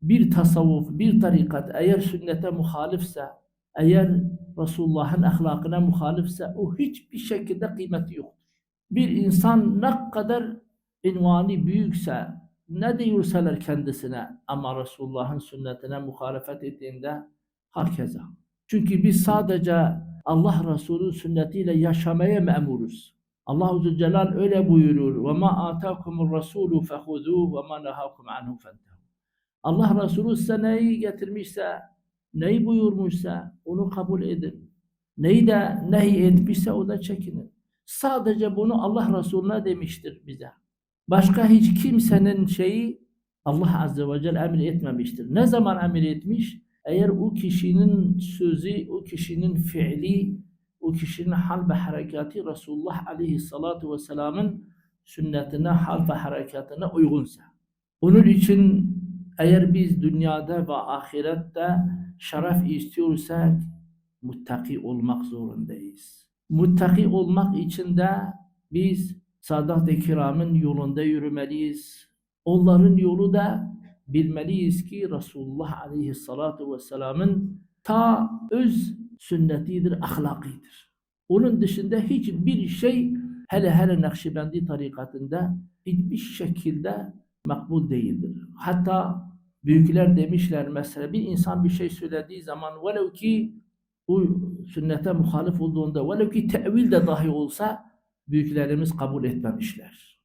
bir tasavvuf, bir tarikat eğer sünnete muhalifse, eğer Resulullah'ın ahlakına muhalifse o hiçbir şekilde kıymeti yoktur. Bir insan ne kadar ünvanı büyükse, ne diyorsalar kendisine ama Resulullah'ın sünnetine muhalefet ettiğinde hakeza. Çünkü biz sadece Allah Resulü sünnetiyle yaşamaya memuruz. Allah-u Zülcelal öyle buyurur. وَمَا آتَاكُمُ الرَّسُولُ فَخُذُوهُ وَمَا نَهَاكُمْ عَنْهُ فَانْتَهُوا. Allah Resulü size neyi getirmişse, neyi buyurmuşsa onu kabul edin. Neyi de nehy etmişse o da çekinin. Sadece bunu Allah Resulüne demiştir bize. Başka hiç kimsenin şeyi Allah Azze ve Celle emir etmemiştir. Ne zaman emir etmiş? Eğer o kişinin sözü, o kişinin fiili, o kişinin hal ve harekatı Resulullah Aleyhissalatu Vesselam'ın sünnetine, hal ve harekatına uygunsa. Onun için eğer biz dünyada ve ahirette şeref istiyorsak muttaki olmak zorundayız. Muttaki olmak için de biz Sadat-ı Kiram'ın yolunda yürümeliyiz. Onların yolu da bilmeliyiz ki Resulullah Aleyhissalatu Vesselam'ın ta öz sünnetidir, ahlakidir. Onun dışında hiçbir şey hele Nakşibendi tarikatında hiçbir şekilde makbul değildir. Hatta büyükler demişler mesela bir insan bir şey söylediği zaman velev ki bu sünnete muhalif olduğunda velev ki tevil de dahi olsa büyüklerimiz kabul etmemişler.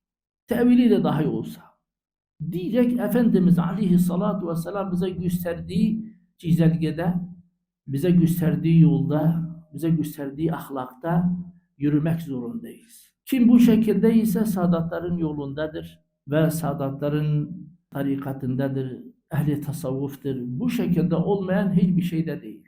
Tevili de dahi olsa. Diyecek Efendimiz Aleyhissalatu Vesselam bize gösterdiği çizelgede, bize gösterdiği yolda, bize gösterdiği ahlakta yürümek zorundayız. Kim bu şekilde ise sadatların yolundadır ve sadatların tarikatındadır, ehli tasavvuftur. Bu şekilde olmayan hiçbir şey de değil.